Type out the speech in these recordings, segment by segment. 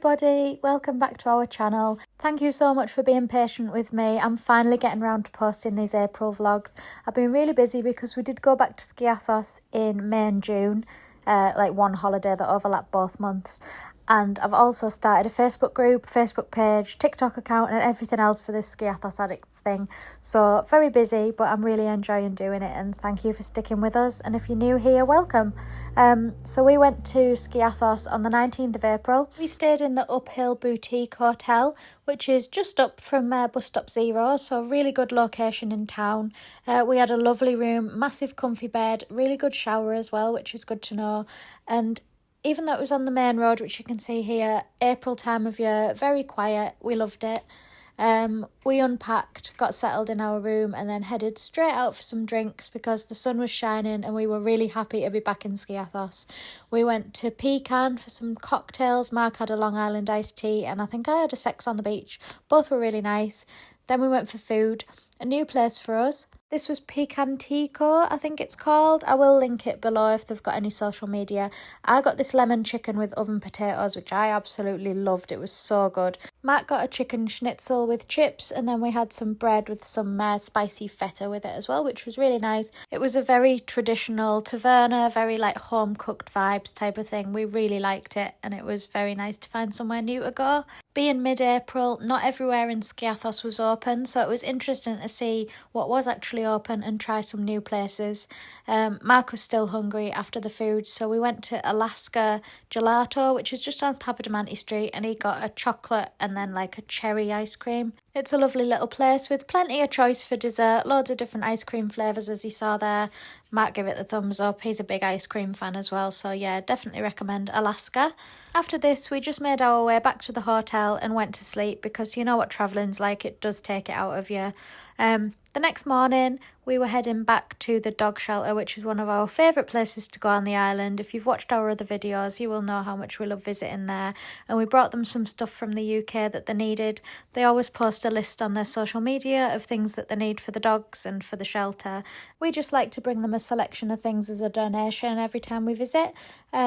everybody, welcome back to our channel. Thank you so much for being patient with me. I'm finally getting around to posting these April vlogs. I've been really busy because we did go back to Skiathos in May and June, like one holiday that overlapped both months. And I've also started a Facebook group, Facebook page, TikTok account and everything else for this Skiathos Addicts thing. So very busy, but I'm really enjoying doing it and thank you for sticking with us. And if you're new here, welcome. So we went to Skiathos on the 19th of April. We stayed in the Uphill Boutique Hotel, which is just up from bus stop 0, so really good location in town. We had a lovely room, massive comfy bed, really good shower as well, which is good to know. And even though it was on the main road, which you can see here, April time of year, very quiet, we loved it. We unpacked, got settled in our room and then headed straight out for some drinks because the sun was shining and we were really happy to be back in Skiathos. We went to Pecan for some cocktails. Mark had a Long Island iced tea and I think I had a Sex on the Beach. Both were really nice. Then we went for food, a new place for us. This was Picantico, I think it's called. I will link it below if they've got any social media. I got this lemon chicken with oven potatoes, which I absolutely loved. It was so good. Matt got a chicken schnitzel with chips, and then we had some bread with some spicy feta with it as well, which was really nice. It was a very traditional taverna, very like home-cooked vibes type of thing. We really liked it, and it was very nice to find somewhere new to go. Being mid-April, not everywhere in Skiathos was open, so it was interesting to see what was actually open and try some new places. Mark was still hungry after the food, so we went to Alaska Gelato, which is just on Papadimanti Street, and he got a chocolate and then like a cherry ice cream. It's a lovely little place with plenty of choice for dessert, loads of different ice cream flavours as you saw there. Mark gave it the thumbs up, he's a big ice cream fan as well, so yeah, definitely recommend Alaska. After this, we just made our way back to the hotel and went to sleep because you know what travelling's like, it does take it out of you. The next morning, we were heading back to the dog shelter, which is one of our favourite places to go on the island. If you've watched our other videos, you will know how much we love visiting there. And we brought them some stuff from the UK that they needed. They always post a list on their social media of things that they need for the dogs and for the shelter. We just like to bring them a selection of things as a donation every time we visit.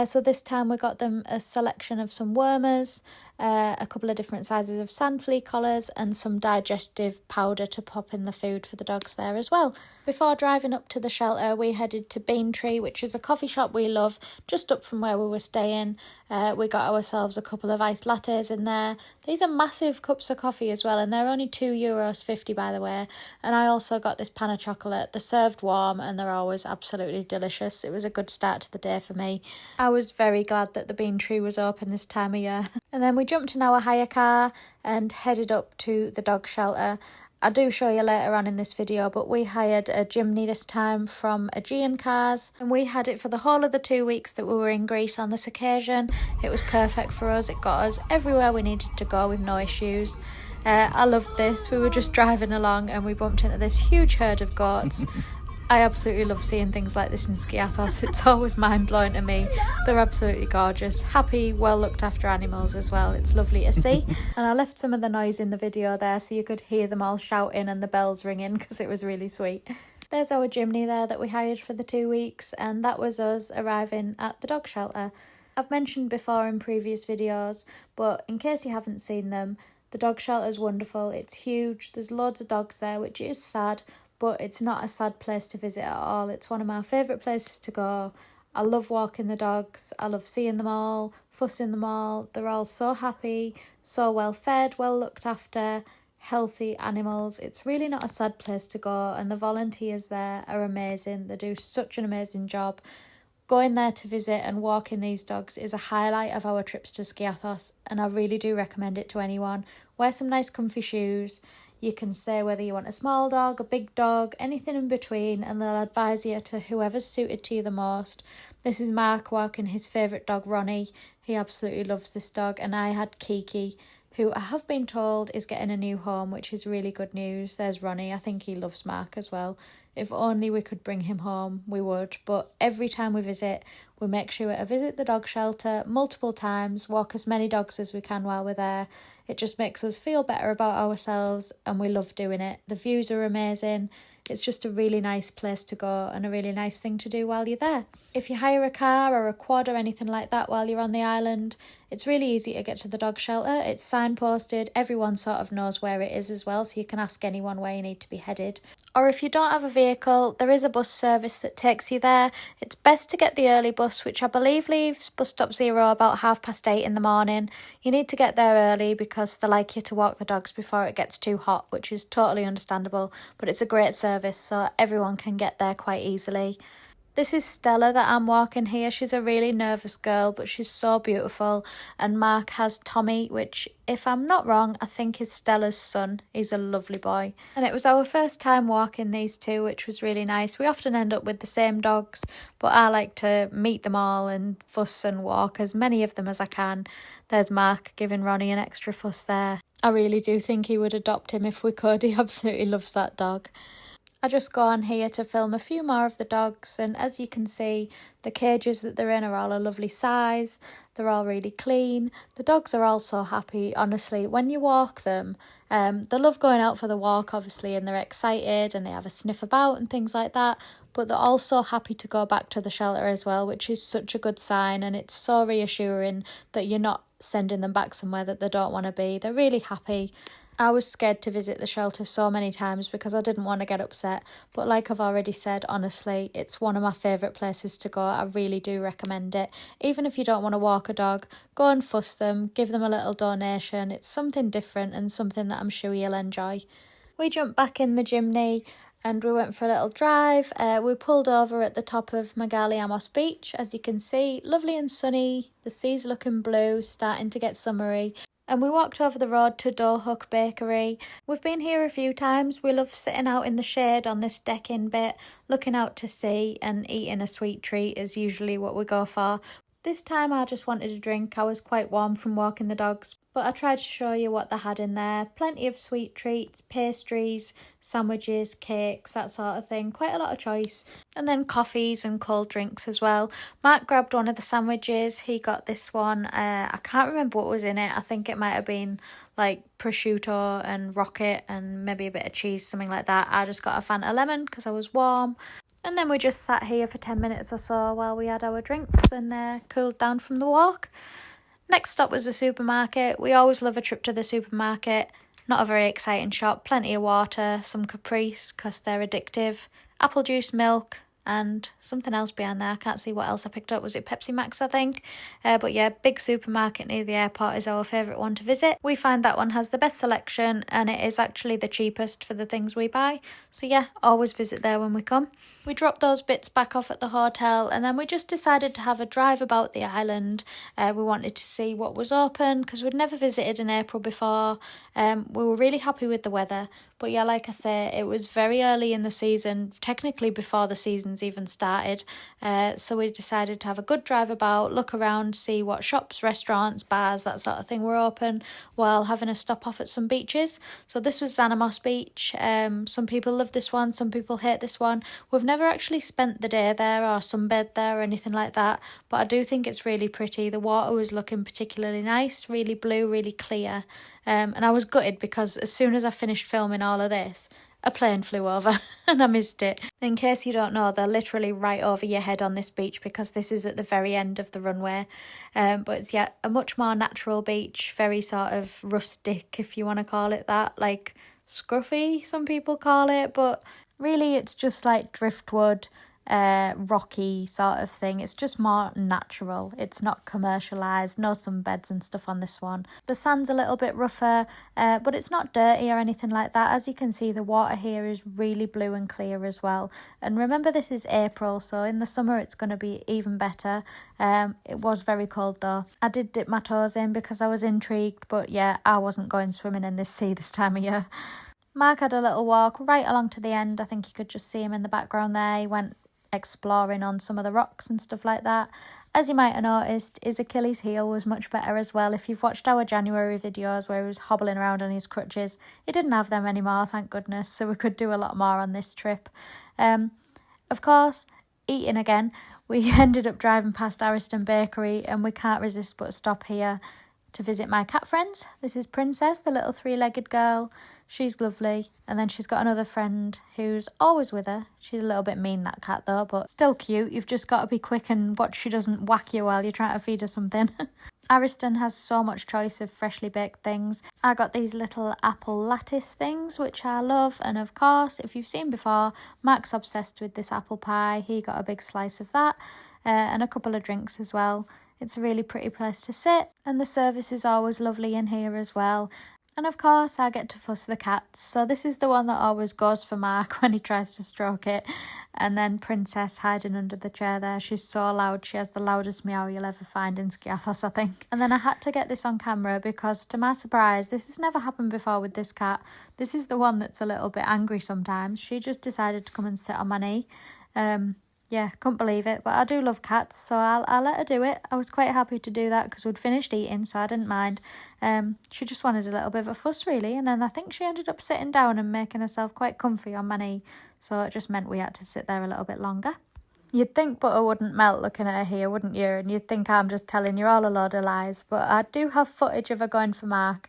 So this time we got them a selection of some wormers, a couple of different sizes of sand flea collars and some digestive powder to pop in the food for the dogs there as well. Before driving up to the shelter, we headed to Bean Tree, which is a coffee shop we love, just up from where we were staying. We got ourselves a couple of iced lattes in there. These are massive cups of coffee as well, and they're only €2.50 by the way. And I also got this pan of chocolate. They're served warm and they're always absolutely delicious. It was a good start to the day for me. I was very glad that the Bean Tree was open this time of year. And then we jumped in our hire car and headed up to the dog shelter. I do show you later on in this video, but we hired a Jimny this time from Aegean Cars and we had it for the whole of the 2 weeks that we were in Greece on this occasion. It was perfect for us. It got us everywhere we needed to go with no issues. I loved this. We were just driving along and we bumped into this huge herd of goats. I absolutely love seeing things like this in Skiathos. It's always mind-blowing to me. They're absolutely gorgeous. Happy, well-looked after animals as well. It's lovely to see. And I left some of the noise in the video there so you could hear them all shouting and the bells ringing because it was really sweet. There's our Jimny there that we hired for the 2 weeks, and that was us arriving at the dog shelter. I've mentioned before in previous videos, but in case you haven't seen them, the dog shelter is wonderful. It's huge. There's loads of dogs there, which is sad, but it's not a sad place to visit at all. It's one of my favourite places to go. I love walking the dogs. I love seeing them all, fussing them all. They're all so happy, so well fed, well looked after, healthy animals. It's really not a sad place to go, and the volunteers there are amazing. They do such an amazing job. Going there to visit and walking these dogs is a highlight of our trips to Skiathos, and I really do recommend it to anyone. Wear some nice comfy shoes. You can say whether you want a small dog, a big dog, anything in between, and they'll advise you to whoever's suited to you the most. This is Mark walking his favourite dog, Ronnie. He absolutely loves this dog, and I had Kiki, who I have been told is getting a new home, which is really good news. There's Ronnie. I think he loves Mark as well. If only we could bring him home, we would. But every time we visit, we make sure to visit the dog shelter multiple times, walk as many dogs as we can while we're there. It just makes us feel better about ourselves and we love doing it. The views are amazing. It's just a really nice place to go and a really nice thing to do while you're there. If you hire a car or a quad or anything like that while you're on the island, it's really easy to get to the dog shelter. It's signposted, everyone sort of knows where it is as well, so you can ask anyone where you need to be headed. Or if you don't have a vehicle, there is a bus service that takes you there. It's best to get the early bus, which I believe leaves bus stop 0 about 8:30 in the morning. You need to get there early because they like you to walk the dogs before it gets too hot, which is totally understandable, but it's a great service, so everyone can get there quite easily. This is Stella that I'm walking here. She's a really nervous girl, but she's so beautiful. And Mark has Tommy, which, if I'm not wrong, I think is Stella's son. He's a lovely boy. And it was our first time walking these two, which was really nice. We often end up with the same dogs, but I like to meet them all and fuss and walk as many of them as I can. There's Mark giving Ronnie an extra fuss there. I really do think he would adopt him if we could. He absolutely loves that dog. I just go on here to film a few more of the dogs, and as you can see, the cages that they're in are all a lovely size. They're all really clean. The dogs are all so happy, honestly. When you walk them, they love going out for the walk, obviously, and they're excited and they have a sniff about and things like that. But they're also happy to go back to the shelter as well, which is such a good sign, and it's so reassuring that you're not sending them back somewhere that they don't want to be. They're really happy. I was scared to visit the shelter so many times because I didn't want to get upset, but like I've already said, honestly, it's one of my favourite places to go. I really do recommend it. Even if you don't want to walk a dog, go and fuss them, give them a little donation. It's something different and something that I'm sure you'll enjoy. We jumped back in the Jimny and we went for a little drive. We pulled over at the top of Amos Beach, as you can see, lovely and sunny, the sea's looking blue, starting to get summery. And we walked over the road to Doorhook Bakery. We've been here a few times. We love sitting out in the shade on this deck-in bit, looking out to sea and eating a sweet treat is usually what we go for. This time I just wanted a drink. I was quite warm from walking the dogs, but I tried to show you what they had in there. Plenty of sweet treats, pastries, sandwiches, cakes, that sort of thing. Quite a lot of choice. And then coffees and cold drinks as well. Mark grabbed one of the sandwiches. He got this one. I can't remember what was in it. I think it might have been like prosciutto and rocket and maybe a bit of cheese, something like that. I just got a Fanta lemon because I was warm. And then we just sat here for 10 minutes or so while we had our drinks and cooled down from the walk. Next stop was the supermarket. We always love a trip to the supermarket. Not a very exciting shop. Plenty of water, some Caprice because they're addictive, apple juice, milk, and something else behind there. I can't see what else I picked up. Was it Pepsi Max, I think? But yeah, big supermarket near the airport is our favourite one to visit. We find that one has the best selection and it is actually the cheapest for the things we buy. So yeah, always visit there when we come. We dropped those bits back off at the hotel and then we just decided to have a drive about the island. We wanted to see what was open because we'd never visited in April before. We were really happy with the weather. But yeah, like I say, it was very early in the season, technically before the season's even started. So we decided to have a good drive about, look around, see what shops, restaurants, bars, that sort of thing were open while having a stop off at some beaches. So this was Xanamos Beach. Some people love this one, some people hate this one. We've never actually spent the day there or sunbathed there or anything like that, but I do think it's really pretty. The water was looking particularly nice, really blue, really clear. And I was gutted because as soon as I finished filming all of this, a plane flew over and I missed it. In case you don't know, they're literally right over your head on this beach because this is at the very end of the runway. But it's, yeah, a much more natural beach, very sort of rustic, if you want to call it that, like scruffy, some people call it, but really it's just like driftwood, rocky sort of thing. It's just more natural. It's not commercialised, no sunbeds and stuff on this one. The sand's a little bit rougher, but it's not dirty or anything like that. As you can see, the water here is really blue and clear as well. And remember, this is April, so in the summer it's going to be even better. It was very cold though. I did dip my toes in because I was intrigued, but yeah, I wasn't going swimming in this sea this time of year. Mark had a little walk right along to the end. I think you could just see him in the background there. He went exploring on some of the rocks and stuff like that. As you might have noticed, his Achilles heel was much better as well. If you've watched our January videos where he was hobbling around on his crutches, he didn't have them anymore, thank goodness, so we could do a lot more on this trip. Of course, eating again, we ended up driving past Ariston Bakery and we can't resist but stop here. to visit my cat friends. This is Princess, the little three-legged girl. She's lovely. And then she's got another friend who's always with her. She's a little bit mean, that cat though, but still cute. You've just got to be quick and watch she doesn't whack you while you're trying to feed her something. Ariston has so much choice of freshly baked things. I got these little apple lattice things, which I love. And of course, if you've seen before, Mark's obsessed with this apple pie. He got a big slice of that and a couple of drinks as well. It's a really pretty place to sit. And the service is always lovely in here as well. And of course, I get to fuss the cats. So this is the one that always goes for Mark when he tries to stroke it. And then Princess hiding under the chair there. She's so loud. She has the loudest meow you'll ever find in Skiathos, I think. And then I had to get this on camera because, to my surprise, this has never happened before with this cat. This is the one that's a little bit angry sometimes. She just decided to come and sit on my knee. Yeah, couldn't believe it, but I do love cats, so I'll let her do it. I was quite happy to do that because we'd finished eating, so I didn't mind. She just wanted a little bit of a fuss, really, and then I think she ended up sitting down and making herself quite comfy on my knee, so it just meant we had to sit there a little bit longer. You'd think butter wouldn't melt looking at her here, wouldn't you? And you'd think I'm just telling you all a load of lies, but I do have footage of her going for Mark.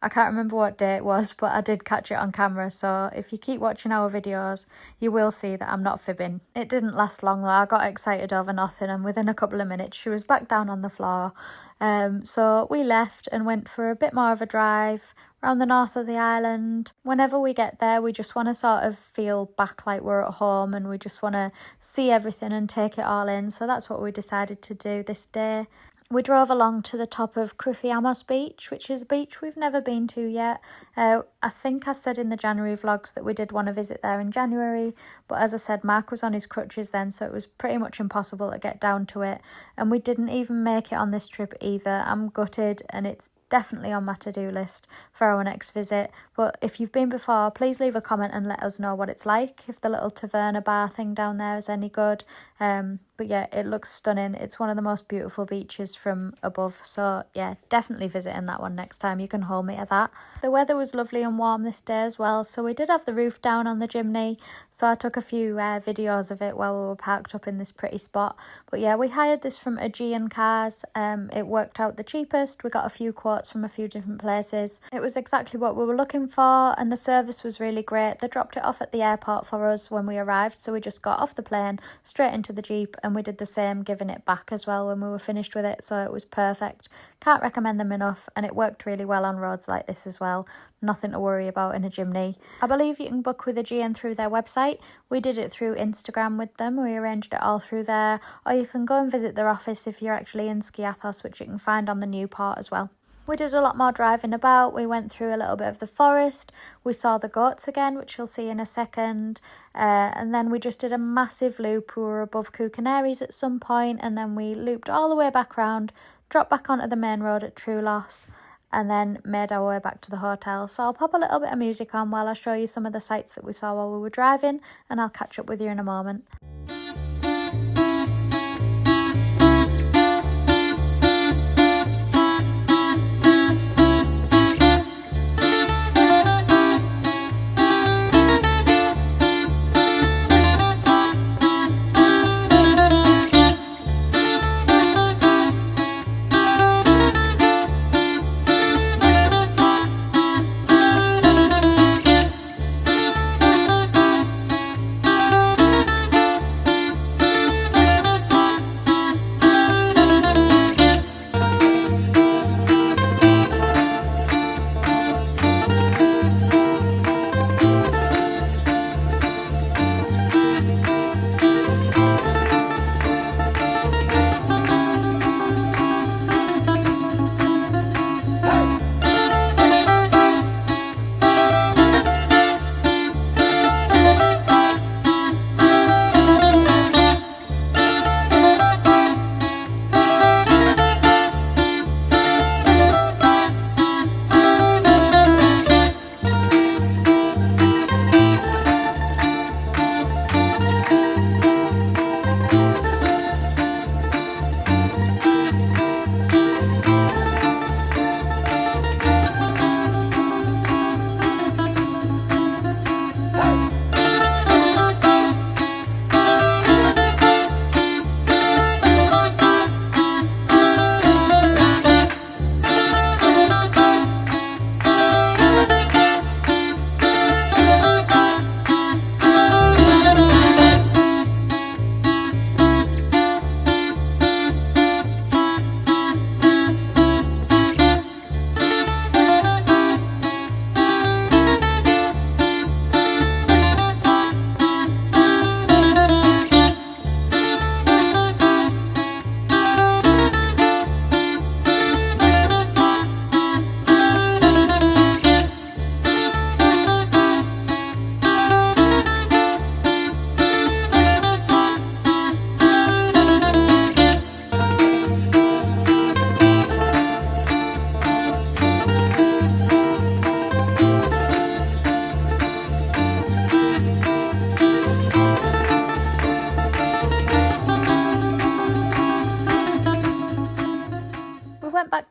I can't remember what day it was, but I did catch it on camera, so if you keep watching our videos, you will see that I'm not fibbing. It didn't last long though. I got excited over nothing, and within a couple of minutes she was back down on the floor. So we left and went for a bit more of a drive around the north of the island. Whenever we get there, we just want to sort of feel back like we're at home, and we just want to see everything and take it all in, so that's what we decided to do this day. We drove along to the top of Crufiamos Beach, which is a beach we've never been to yet. I think I said in the January vlogs that we did want to visit there in January, but as I said, Mark was on his crutches then, so it was pretty much impossible to get down to it, and we didn't even make it on this trip either. I'm gutted, and it's definitely on my to-do list for our next visit. But if you've been before, please leave a comment and let us know what it's like, if the little taverna bar thing down there is any good. But yeah, it looks stunning. It's one of the most beautiful beaches from above, so yeah, definitely visiting that one next time. You can hold me to that. The weather was lovely and warm this day as well, so we did have the roof down on the chimney, so I took a few videos of it while we were parked up in this pretty spot. But yeah, we hired this from Aegean Cars. It worked out the cheapest. We got a few quotes from a few different places. It was exactly what we were looking for, and the service was really great. They dropped it off at the airport for us when we arrived, so we just got off the plane straight into the Jeep, and we did the same, giving it back as well when we were finished with it, so it was perfect. Can't recommend them enough, and it worked really well on roads like this as well. Nothing to worry about in a chimney. I believe you can book with Aegean through their website. We did it through Instagram with them. We arranged it all through there, or you can go and visit their office if you're actually in Skiathos, which you can find on the new port as well. We did a lot more driving about. We went through a little bit of the forest. We saw the goats again, which you'll see in a second. And then we just did a massive loop. We were above Canaries at some point, and then we looped all the way back round, dropped back onto the main road at Troolos, and then made our way back to the hotel. So I'll pop a little bit of music on while I show you some of the sights that we saw while we were driving, and I'll catch up with you in a moment.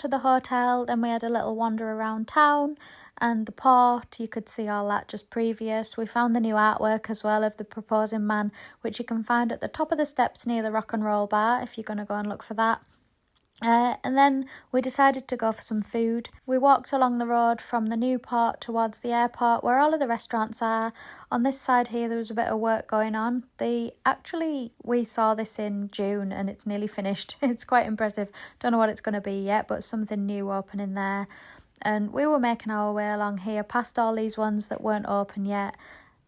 to the hotel, then we had a little wander around town and the port. You could see all that just previous. We found the new artwork as well of the proposing man, which you can find at the top of the steps near the Rock and Roll Bar if you're going to go and look for that. And then we decided to go for some food. We walked along the road from the new port towards the airport where all of the restaurants are. On this side here there was a bit of work going on. We saw this in June and it's nearly finished. It's quite impressive. Don't know what it's going to be yet, but something new opening there. And we were making our way along here past all these ones that weren't open yet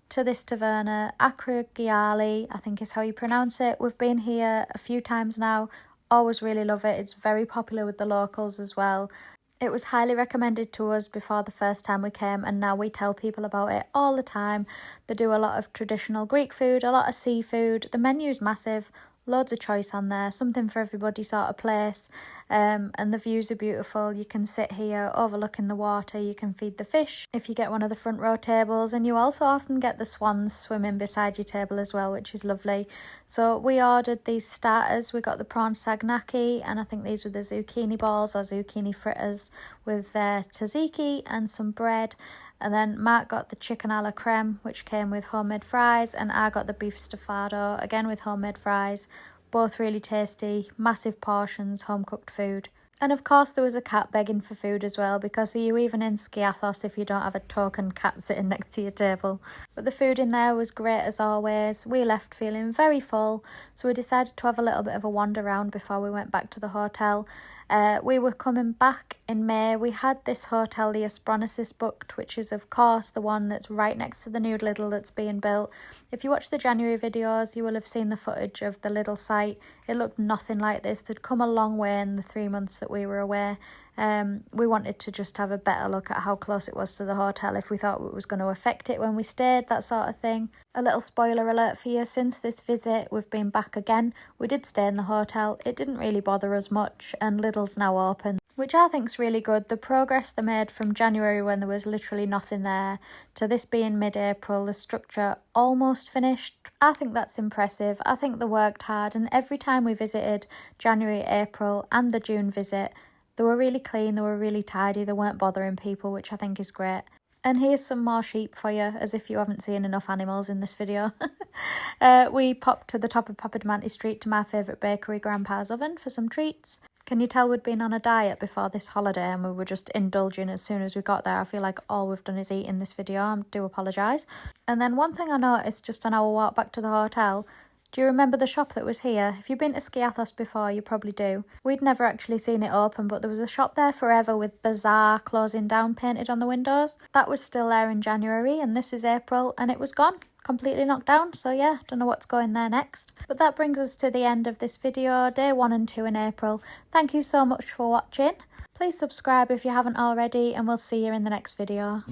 to this taverna, Acrogiali, I think is how you pronounce it. We've been here a few times now. Always really love it. It's very popular with the locals as well. It was highly recommended to us before the first time we came, and now we tell people about it all the time. They do a lot of traditional Greek food, a lot of seafood. The menu's massive, loads of choice on there, something for everybody sort of place. And the views are beautiful. You can sit here overlooking the water, you can feed the fish if you get one of the front row tables, and you also often get the swans swimming beside your table as well, which is lovely. So we ordered these starters. We got the prawn sagnaki, and I think these were the zucchini balls or zucchini fritters with tzatziki and some bread. And then Mark got the chicken a la creme, which came with homemade fries, and I got the beef stufado, again with homemade fries. Both really tasty, massive portions, home-cooked food. And of course there was a cat begging for food as well, because are you even in Skiathos if you don't have a token cat sitting next to your table? But the food in there was great as always. We left feeling very full, so we decided to have a little bit of a wander around before we went back to the hotel. We were coming back in May. We had this hotel, the Aspronesis, booked, which is of course the one that's right next to the new Lidl that's being built. If you watch the January videos, you will have seen the footage of the Lidl site. It looked nothing like this. They'd come a long way in the 3 months that we were away. We wanted to just have a better look at how close it was to the hotel, if we thought it was going to affect it when we stayed, that sort of thing. A little spoiler alert for you, since this visit we've been back again. We did stay in the hotel. It didn't really bother us much, and Lidl's now open, which I think's really good. The progress they made from January when there was literally nothing there to this being mid-April, the structure almost finished. I think that's impressive. I think they worked hard, and every time we visited, January, April and the June visit, they were really clean, they were really tidy, they weren't bothering people, which I think is great. And here's some more sheep for you, as if you haven't seen enough animals in this video. We popped to the top of Papadimantri Street to my favourite bakery, Grandpa's Oven, for some treats. Can you tell we'd been on a diet before this holiday and we were just indulging as soon as we got there? I feel like all we've done is eat in this video. I do apologise. And then one thing I noticed just on our walk back to the hotel, do you remember the shop that was here? If you've been to Skiathos before, you probably do. We'd never actually seen it open, but there was a shop there forever with Bazaar closing down painted on the windows. That was still there in January, and this is April, and it was gone. Completely knocked down, so yeah, don't know what's going there next. But that brings us to the end of this video, day 1 and 2 in April. Thank you so much for watching. Please subscribe if you haven't already, and we'll see you in the next video.